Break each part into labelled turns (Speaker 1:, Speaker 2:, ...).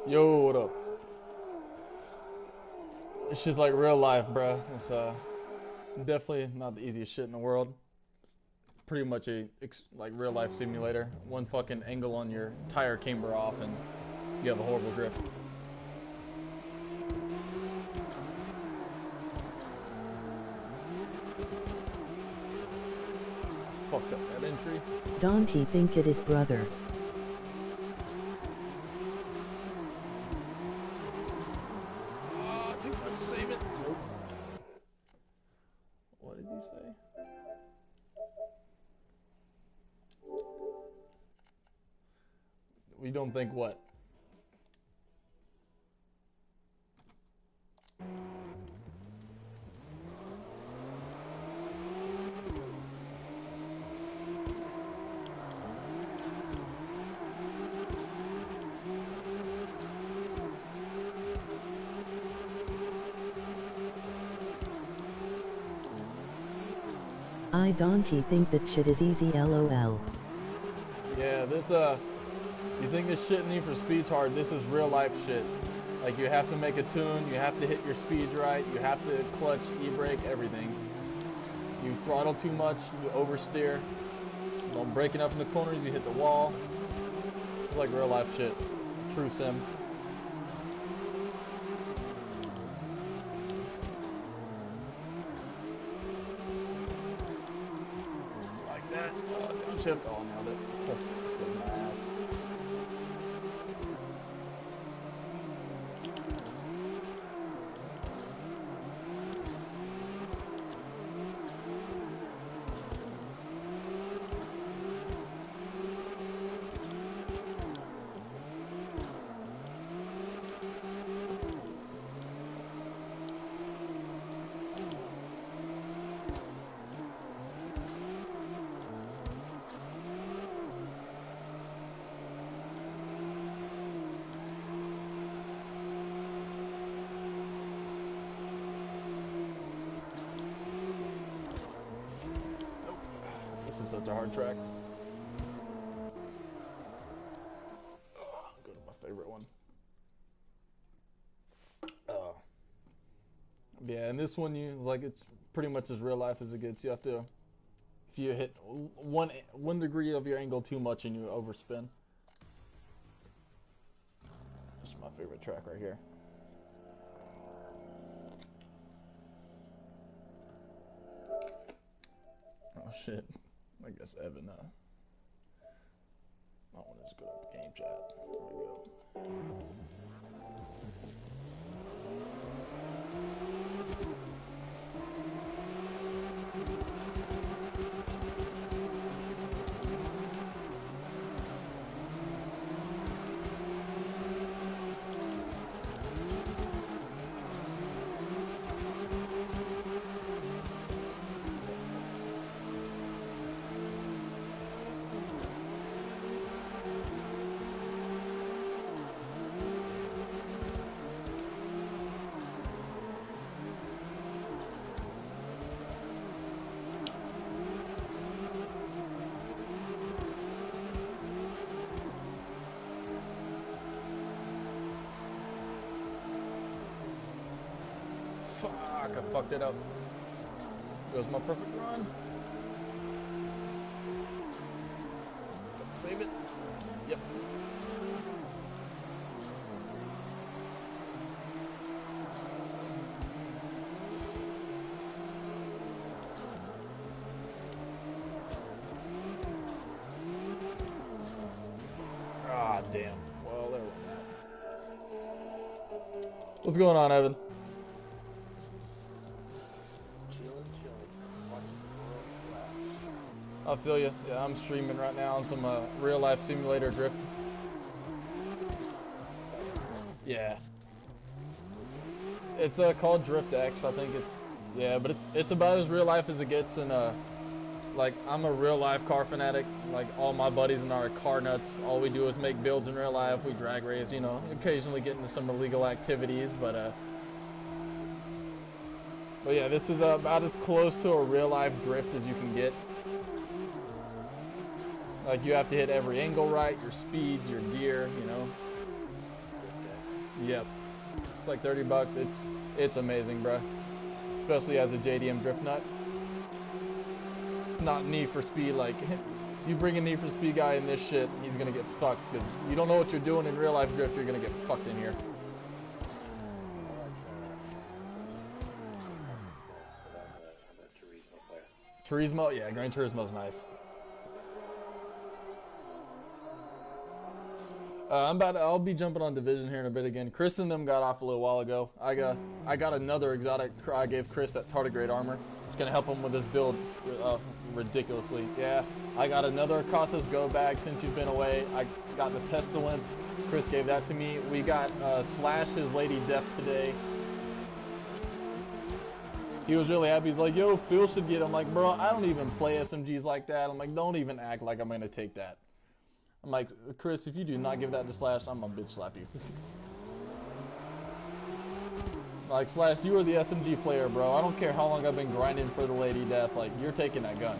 Speaker 1: Yo, what up? It's just like real life, bruh. It's definitely not the easiest shit in the world. It's pretty much a like real life simulator. One fucking angle on your tire camber off, and you have a horrible drift. Fucked up that entry.
Speaker 2: Dante think it is brother.
Speaker 1: Ah, too much. Save it. Nope. What did he say? We don't think what?
Speaker 2: I Dante think that shit is easy lol.
Speaker 1: Yeah, this you think this shit Need for Speed's hard? This is real life shit. Like you have to make a tune, you have to hit your speeds right, you have to clutch, e-brake, everything. You throttle too much, you oversteer. Don't breaking up in the corners, you hit the wall. It's like real life shit. True sim. Like that. Oh, downshifted. Oh, nailed it. Oh, saved my ass. This is such a hard track. Go to my favorite one. Yeah, and this one it's pretty much as real life as it gets. You have to, if you hit one degree of your angle too much and you overspin. This is my favorite track right here. Oh shit. I guess Evan, I want to just go to game chat. There we go. Fuck, I fucked it up. Goes my perfect run. Save it. Yep. Ah, damn. Well, there went that. What's going on, Evan? I feel you. Yeah, I'm streaming right now on some real life simulator drift. Yeah. It's called Drift X. I think it's but it's about as real life as it gets. And like I'm a real life car fanatic. Like all my buddies and our car nuts. All we do is make builds in real life. We drag race. You know, occasionally get into some illegal activities, but yeah, this is about as close to a real life drift as you can get. Like you have to hit every angle right, your speeds, your gear, you know. Yep. It's like 30 bucks. It's amazing, bro. Especially as a JDM drift nut. It's not Need for Speed. Like, you bring a Need for Speed guy in this shit, he's gonna get fucked because you don't know what you're doing in real life drift. You're gonna get fucked in here. Turismo, yeah, Gran Turismo's nice. I'll be jumping on Division here in a bit again. Chris and them got off a little while ago. I got another exotic. I gave Chris that tardigrade armor. It's gonna help him with his build ridiculously. Yeah, I got another Casas Go bag since you've been away. I got the Pestilence. Chris gave that to me. We got Slash his Lady Death today. He was really happy. He's like, yo, Phil should get it. I'm like, bro, I don't even play SMGs like that. I'm like, don't even act like I'm gonna take that. I'm like, Chris, if you do not give that to Slash, I'm gonna bitch slap you. Like, Slash, you are the SMG player, bro. I don't care how long I've been grinding for the Lady Death. Like, you're taking that gun.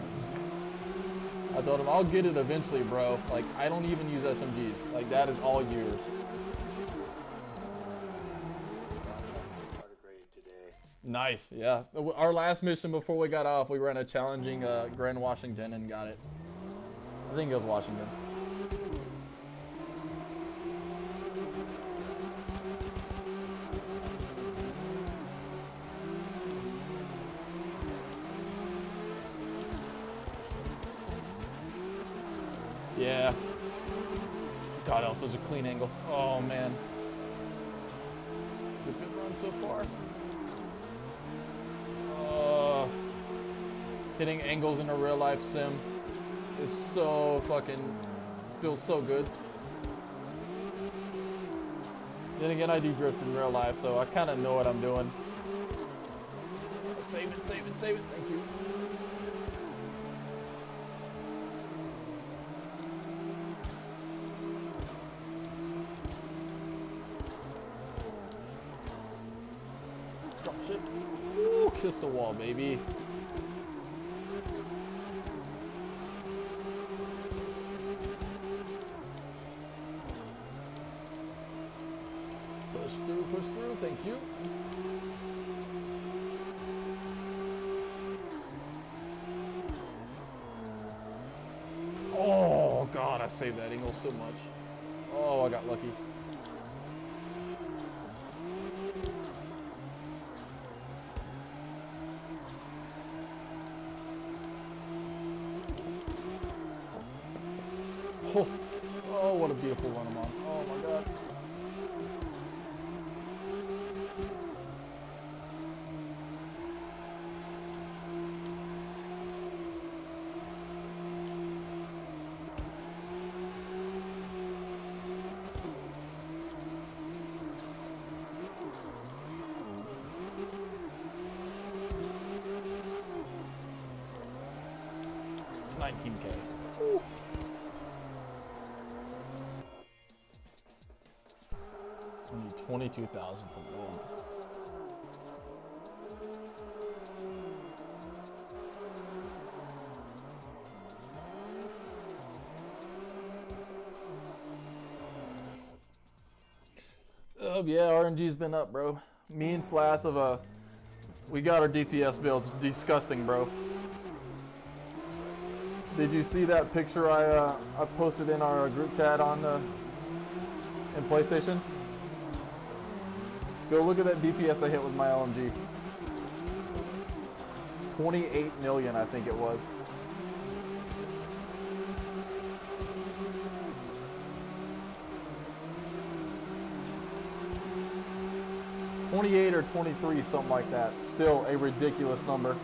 Speaker 1: I told him, I'll get it eventually, bro. Like, I don't even use SMGs. Like, that is all yours. Nice, yeah. Our last mission before we got off, we ran a challenging Grand Washington and got it. I think it was Washington. Yeah. God, that was such a clean angle. Oh, man. It's a good run so far. Hitting angles in a real life sim is so fucking, feels so good. Then again, I do drift in real life, so I kind of know what I'm doing. Save it, save it, save it. Thank you. Drop shit. Ooh, kiss the wall, baby. Push through, thank you. Oh, God, I saved that angle so much. Oh, I got lucky. Oh, what a beautiful run I'm on. Oh, my God. $19K. Woo. We need 22,000 for gold. Oh yeah, RNG's been up, bro. Me and Slash we got our DPS builds. Disgusting, bro. Did you see that picture I posted in our group chat in PlayStation? Go look at that DPS I hit with my LMG. 28 million, I think it was. $28 or $23, something like that. Still a ridiculous number.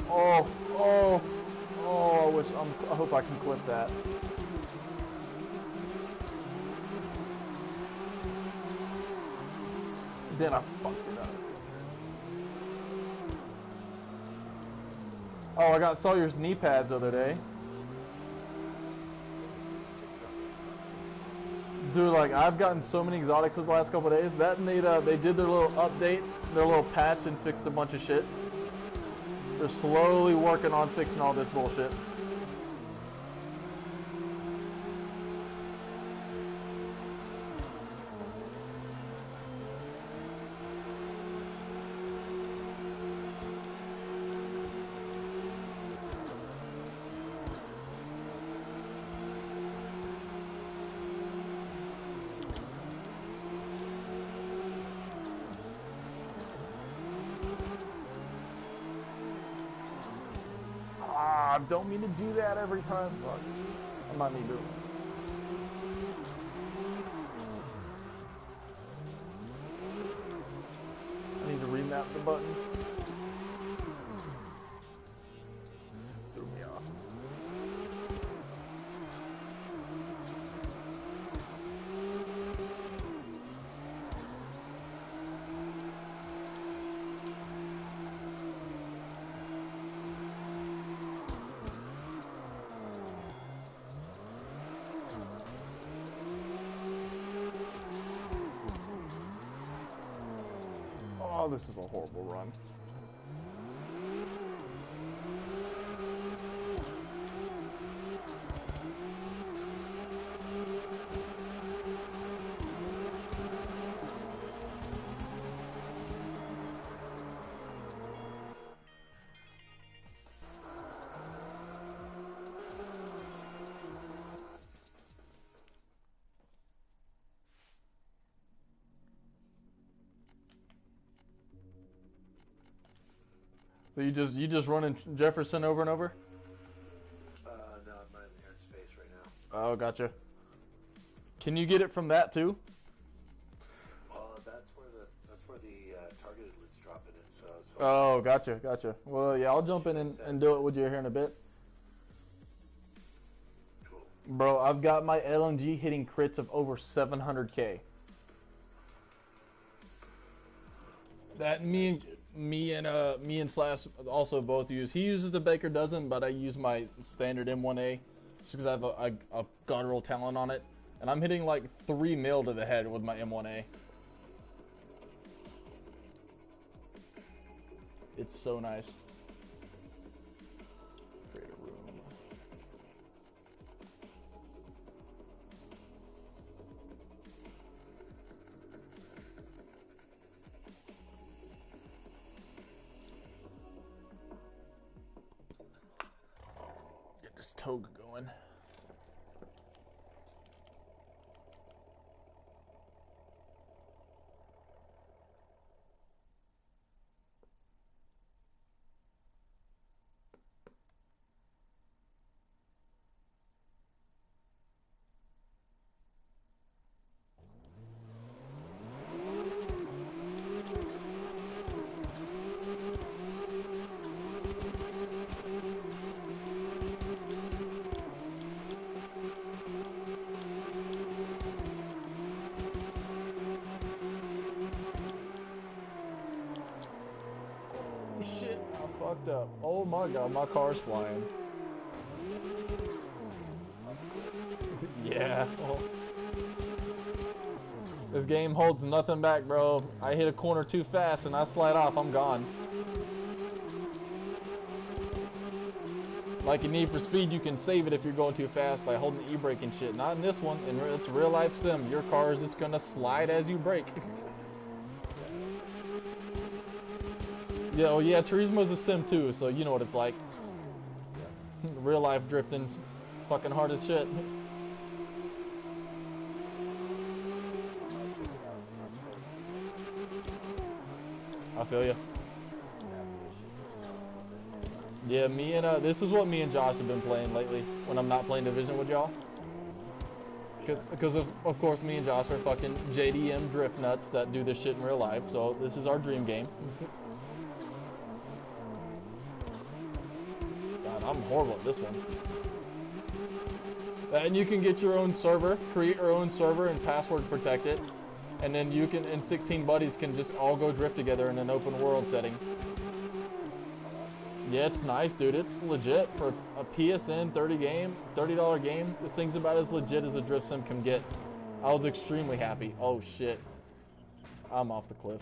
Speaker 1: Oh, I hope I can clip that. Then I fucked it up. Oh, I got Sawyer's knee pads the other day. Dude, like, I've gotten so many exotics over the last couple of days. That and they did their little update, their little patch, and fixed a bunch of shit. They're slowly working on fixing all this bullshit. don't mean to do that every time. Fuck. I might need to. I need to remap the buttons. Threw me off. Oh, this is a horrible run. So you just running Jefferson over and over?
Speaker 3: No, I'm not in airspace right now.
Speaker 1: Oh, gotcha. Can you get it from that too?
Speaker 3: That's where the targeted loot's dropping it. So.
Speaker 1: Oh, gotcha. Well, yeah, I'll jump in and do it with you here in a bit.
Speaker 3: Cool.
Speaker 1: Bro, I've got my LMG hitting crits of over 700k. That me and Slash also both use. He uses the Baker dozen, but I use my standard M1A just because I've guttural talent on it, and I'm hitting like 3 mil to the head with my M1A. It's so nice. Create a room. Get this toga going. Shit, I fucked up. Oh my god, my car's flying. Yeah. Well, this game holds nothing back, bro. I hit a corner too fast and I slide off, I'm gone. Like in Need for Speed, you can save it if you're going too fast by holding the e-brake and shit. Not in this one. It's a real life sim. Your car is just gonna slide as you brake. Yeah, oh yeah, Turismo's a sim too, so you know what it's like. Real life drifting, fucking hard as shit. I feel you. Yeah, this is what me and Josh have been playing lately when I'm not playing Division with y'all. Because of course me and Josh are fucking JDM drift nuts that do this shit in real life, so this is our dream game. God, I'm horrible at this one. And you can get your own server, create your own server and password protect it. And then you can, and 16 buddies can just all go drift together in an open world setting. Yeah, it's nice, dude. It's legit for a PSN $30 game. This thing's about as legit as a drift sim can get. I was extremely happy. Oh shit. I'm off the cliff.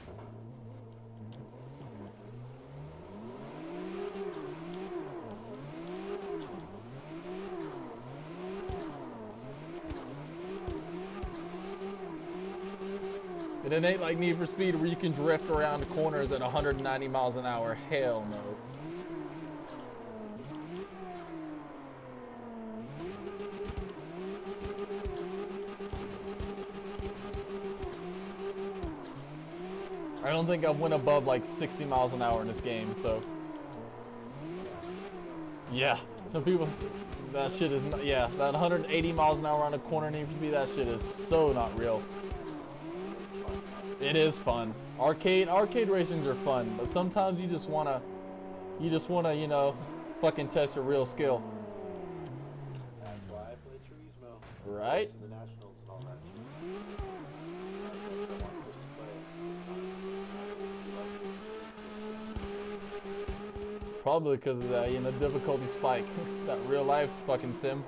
Speaker 1: And it ain't like Need for Speed where you can drift around corners at 190 miles an hour. Hell no. I don't think I went above like 60 miles an hour in this game, so. Yeah, Some people, that shit is not, yeah, that 180 miles an hour on a corner need to be, that shit is so not real. It is fun. Arcade racings are fun, but sometimes you just wanna, you know, fucking test your real skill.
Speaker 3: That's why I play Turismo.
Speaker 1: Right?
Speaker 3: And the Nationals and all that shit. I want Chris to play it.
Speaker 1: Probably because of that, you know, difficulty spike. That real life fucking sim.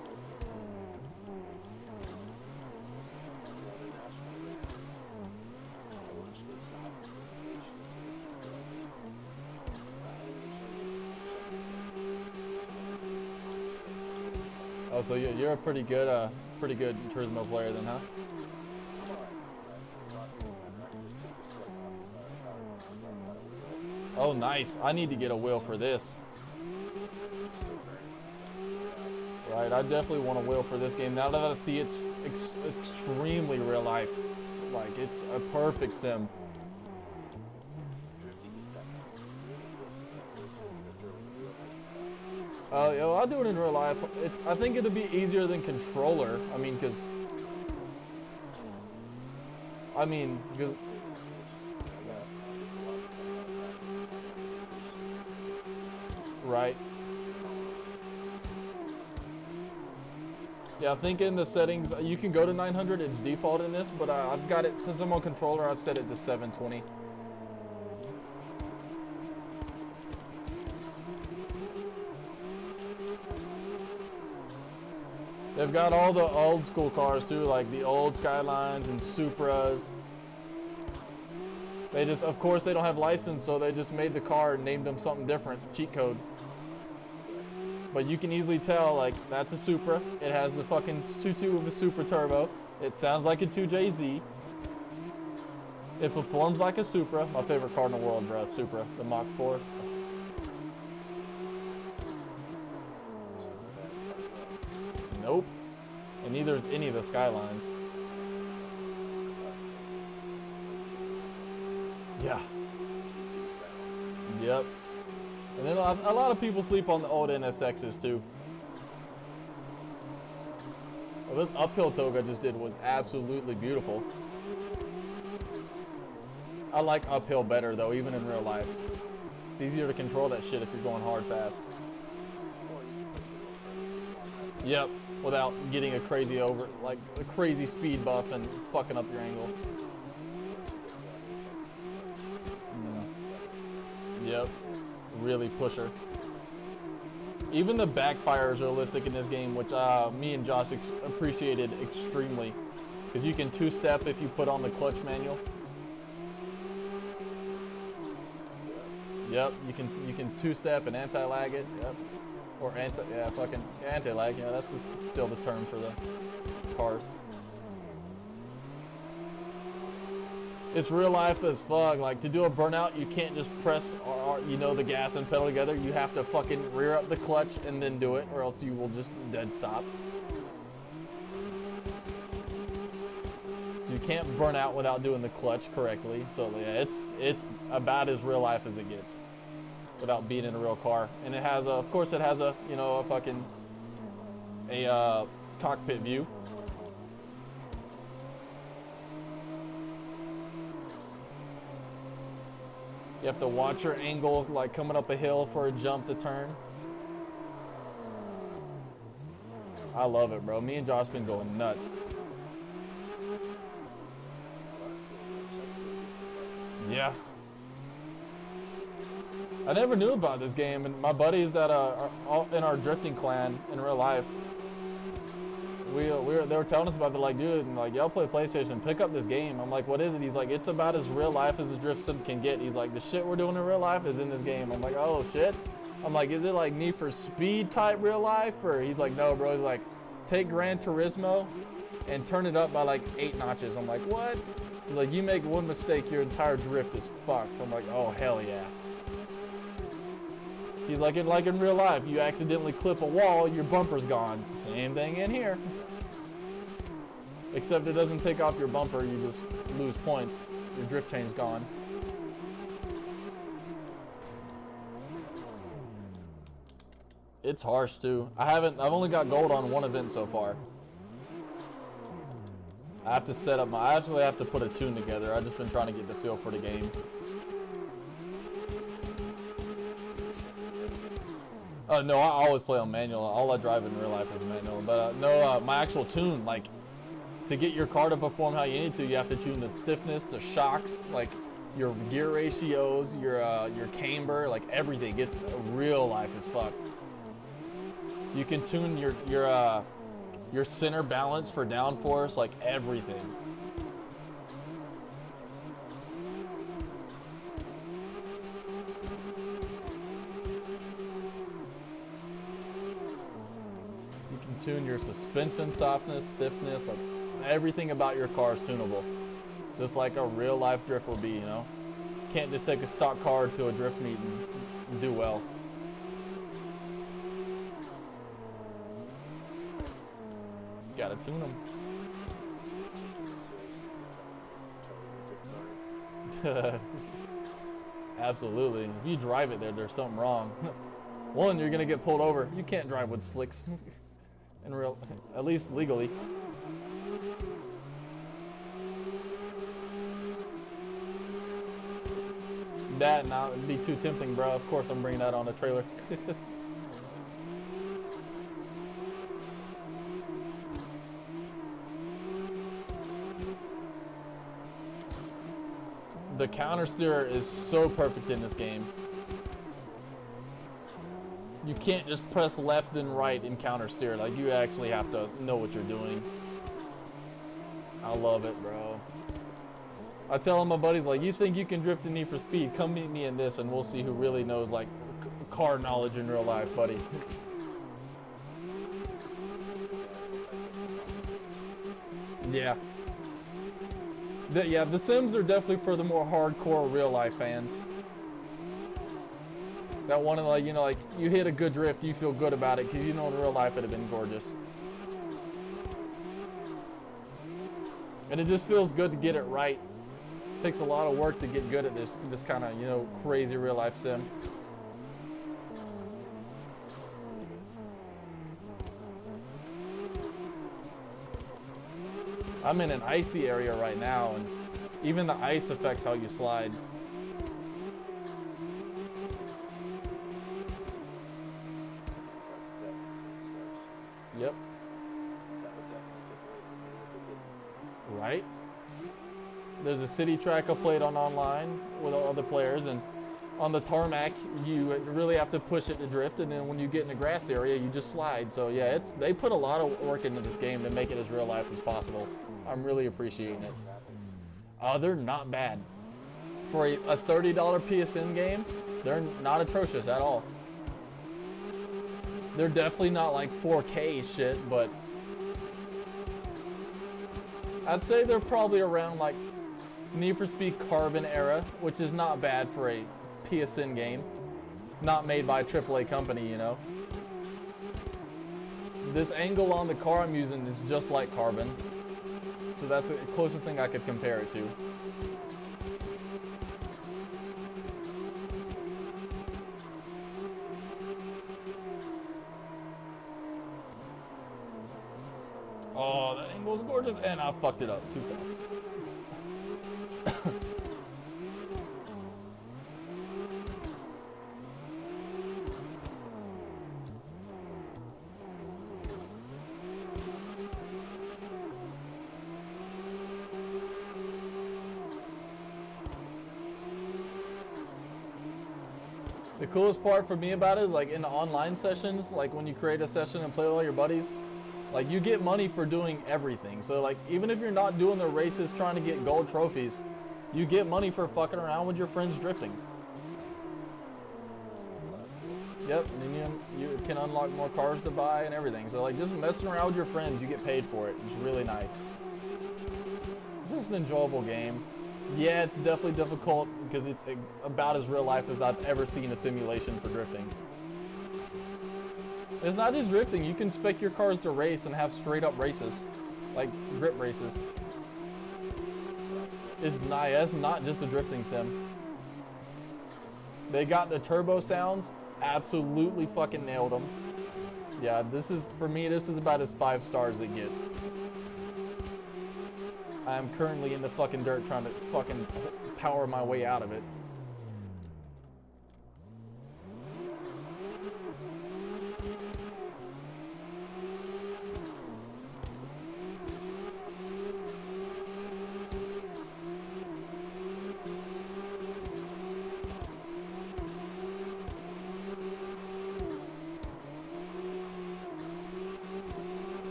Speaker 1: Oh, so you're a pretty good Turismo player then, huh? Oh, nice. I need to get a wheel for this. Right, I definitely want a wheel for this game. Now that I see it's extremely real life. It's like, it's a perfect sim. Yeah, I'll do it in real life. I think it'll be easier than controller. I mean, because right. Yeah, I think in the settings you can go to 900. It's default in this, but I've got it since I'm on controller. I've set it to 720. They've got all the old school cars too, like the old Skylines and Supras. They just, of course, they don't have license, so they just made the car and named them something different, cheat code. But you can easily tell, like, that's a Supra. It has the fucking tutu of a Supra turbo. It sounds like a 2JZ. It performs like a Supra. My favorite car in the world, bro, Supra, the Mach 4. Nope. And neither is any of the Skylines. Yeah. Yep. And then a lot of people sleep on the old NSXs too. Well, this uphill toga I just did was absolutely beautiful. I like uphill better though, even in real life. It's easier to control that shit if you're going hard fast. Yep, without getting a crazy speed buff and fucking up your angle. Yep, really pusher. Even the backfire is realistic in this game, which me and Josh appreciated extremely, because you can two-step if you put on the clutch manual. Yep, you can two-step and anti-lag it. Yep, or fucking anti-lag. Yeah, that's still the term for the cars. It's real life as fuck. Like, to do a burnout, you can't just press, the gas and pedal together. You have to fucking rear up the clutch and then do it, or else you will just dead stop. So you can't burn out without doing the clutch correctly. So yeah, it's about as real life as it gets, without being in a real car. And it has of course it has a cockpit view. You have to watch your angle, like coming up a hill for a jump to turn. I love it, bro. Me and Josh been going nuts. Yeah. I never knew about this game, and my buddies that are all in our drifting clan in real life, they were telling us about it, like, dude, and like, y'all play PlayStation, pick up this game. I'm like, what is it? He's like, it's about as real life as a drift sim can get. He's like, the shit we're doing in real life is in this game. I'm like, oh shit. I'm like, is it like Need for Speed type real life? Or he's like, no, bro. He's like, take Gran Turismo and turn it up by like 8 notches. I'm like, what? He's like, you make one mistake, your entire drift is fucked. I'm like, oh hell yeah. He's like in real life, you accidentally clip a wall, your bumper's gone. Same thing in here. Except it doesn't take off your bumper, you just lose points. Your drift chain's gone. It's harsh too. I've only got gold on one event so far. I have to set up I actually have to put a tune together. I've just been trying to get the feel for the game. No, I always play on manual. All I drive in real life is manual. But no, my actual tune, like, to get your car to perform how you need to, you have to tune the stiffness, the shocks, like your gear ratios, your camber, like everything. It's real life as fuck. You can tune your center balance for downforce, like everything. You can tune your suspension softness, stiffness, like everything about your car is tunable. Just like a real life drift will be, you know? Can't just take a stock car to a drift meet and do well. Gotta tune them. Absolutely. If you drive it there, there's something wrong. One, you're gonna get pulled over. You can't drive with slicks. In real, at least legally. That now it'd be too tempting, bro. Of course, I'm bringing that on a trailer. The counter steer is so perfect in this game. You can't just press left and right in counter steer. Like, you actually have to know what you're doing. I love it, bro. I tell my buddies, like, you think you can drift in Need for Speed? Come meet me in this and we'll see who really knows, like, car knowledge in real life, buddy. Yeah. Yeah, the Sims are definitely for the more hardcore real life fans. That one, like, you know, like, you hit a good drift, you feel good about it, because you know in real life it'd have been gorgeous. And it just feels good to get it right. It takes a lot of work to get good at this kind of, you know, crazy real life sim. I'm in an icy area right now, and even the ice affects how you slide. Yep. Right? There's a city track I played on online with other players, and on the tarmac you really have to push it to drift, and then when you get in the grass area you just slide. So yeah, they put a lot of work into this game to make it as real life as possible. I'm really appreciating it. They're not bad. For a $30 PSN game, they're not atrocious at all. They're definitely not like 4K shit, but I'd say they're probably around like Need for Speed Carbon era, which is not bad for a PSN game. Not made by a AAA company, you know. This angle on the car I'm using is just like Carbon. So that's the closest thing I could compare it to. Oh, that angle is gorgeous, and I fucked it up too fast. The coolest part for me about it is, like, in the online sessions, like when you create a session and play with all your buddies, like, you get money for doing everything. So, like, even if you're not doing the races trying to get gold trophies, you get money for fucking around with your friends drifting. Yep, and you can unlock more cars to buy and everything. So, like, just messing around with your friends, you get paid for it. It's really nice. It's just an enjoyable game. Yeah, it's definitely difficult because it's about as real life as I've ever seen a simulation for drifting. It's not just drifting, you can spec your cars to race and have straight up races, like grip races. It's not just a drifting sim. They got the turbo sounds, absolutely fucking nailed them. Yeah, this is, for me, this is about as 5 stars it gets. I am currently in the fucking dirt trying to fucking power my way out of it.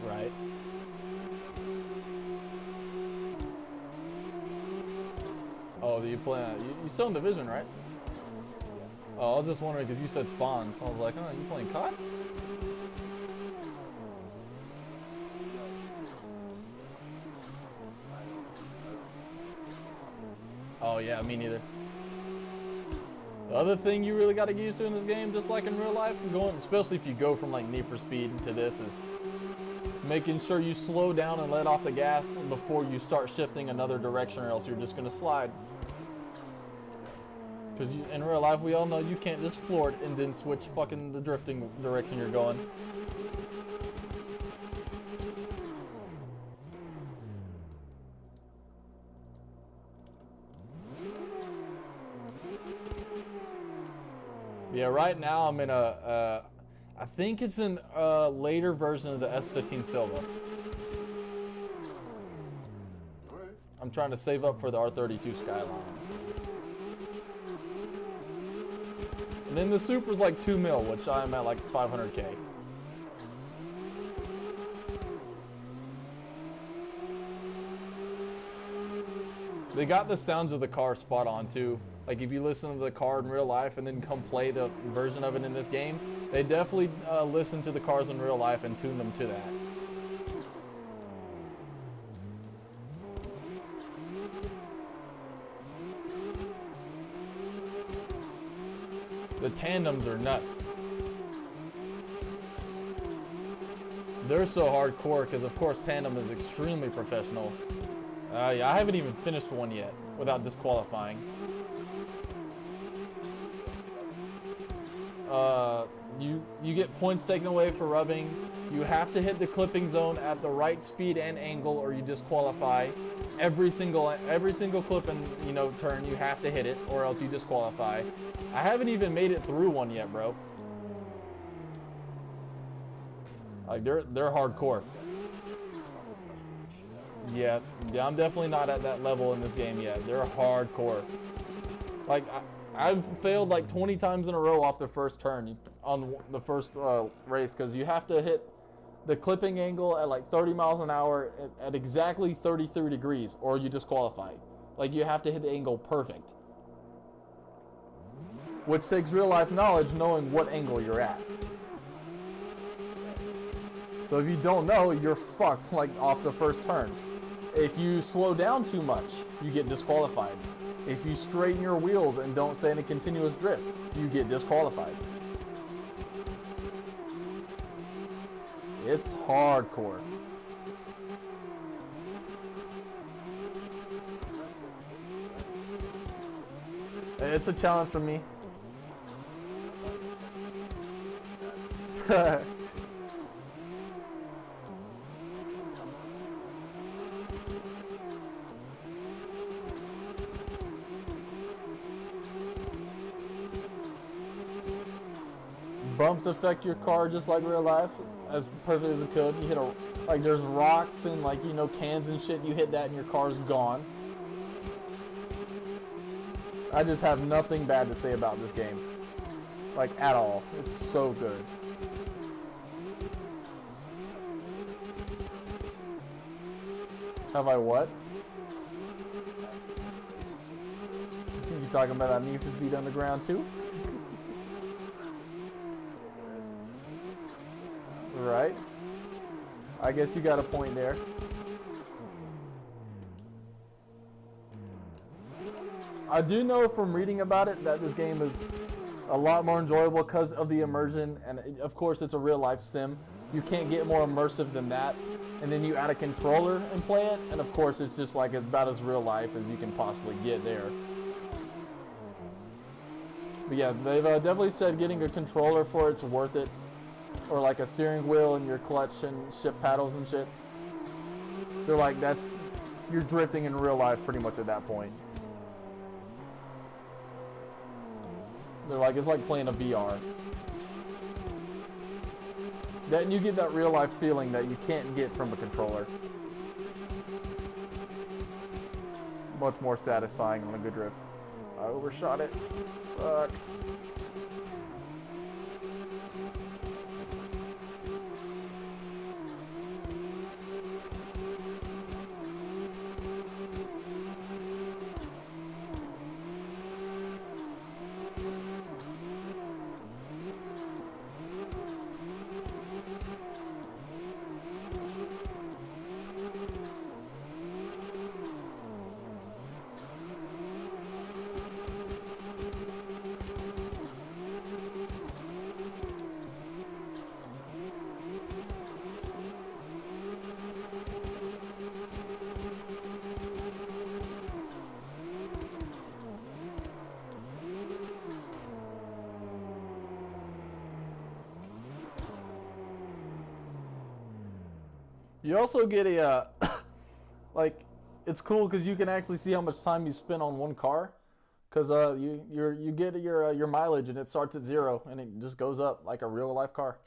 Speaker 1: Right. Oh, you play? You still in Division, right? Oh, I was just wondering because you said spawns. I was like, oh, you playing COD? Oh yeah, me neither. The other thing you really got to get used to in this game, just like in real life, going, especially if you go from like Need for Speed to this, is making sure you slow down and let off the gas before you start shifting another direction, or else you're just gonna slide. Because in real life, we all know you can't just floor it and then switch fucking the drifting direction you're going. Yeah, right now I'm in a, I think it's in a later version of the S15 Silva. I'm trying to save up for the R32 Skyline. And then the Supra's like 2 mil, which I'm at like 500K. They got the sounds of the car spot on too. Like if you listen to the car in real life and then come play the version of it in this game, they definitely listen to the cars in real life and tune them to that. The tandems are nuts. They're so hardcore because of course tandem is extremely professional. Yeah, I haven't even finished one yet without disqualifying. You get points taken away for rubbing. You have to hit the clipping zone at the right speed and angle, or you disqualify. Every single clip and turn, you have to hit it, or else you disqualify. I haven't even made it through one yet, bro. Like they're hardcore. Yeah, I'm definitely not at that level in this game yet. They're hardcore. Like I've failed like 20 times in a row off the first turn on the first race because you have to hit the clipping angle at like 30 miles an hour at exactly 33 degrees or you disqualify. Like you have to hit the angle perfect. Which takes real life knowledge knowing what angle you're at. So if you don't know, you're fucked like off the first turn. If you slow down too much, you get disqualified. If you straighten your wheels and don't stay in a continuous drift, you get disqualified. It's hardcore. It's a challenge for me. Bumps affect your car just like real life, as perfect as it could. You hit like there's rocks and like cans and shit. You hit that and your car's gone. I just have nothing bad to say about this game, like at all. It's so good. Have I what? You talking about that Need for Speed Underground too? Right. I guess you got a point there. I do know from reading about it that this game is a lot more enjoyable because of the immersion, and of course it's a real life sim. You can't get more immersive than that. And then you add a controller and play it, and of course it's just like about as real life as you can possibly get there. But yeah, they've definitely said getting a controller for it's worth it, or like a steering wheel and your clutch and ship paddles and shit. They're like, you're drifting in real life pretty much at that point. They're like, it's like playing a VR. Then you get that real life feeling that you can't get from a controller. Much more satisfying on a good drift. I overshot it. Fuck. You also get a, like, it's cool because you can actually see how much time you spent on one car, because you get your mileage and it starts at 0 and it just goes up like a real life car.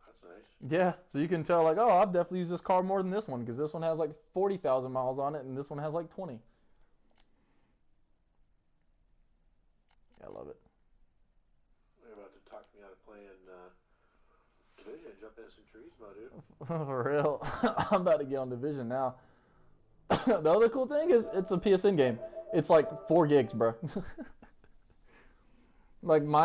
Speaker 3: That's nice.
Speaker 1: Yeah, so you can tell like, oh, I've definitely used this car more than this one because this one has like 40,000 miles on it and this one has like 20. Yeah, I love it.
Speaker 3: You're about to talk me out of playing Division and jump into some trees, my dude.
Speaker 1: For real, I'm about to get on Division now. The other cool thing is it's a PSN game. It's like 4 gigs, bro. Like mine.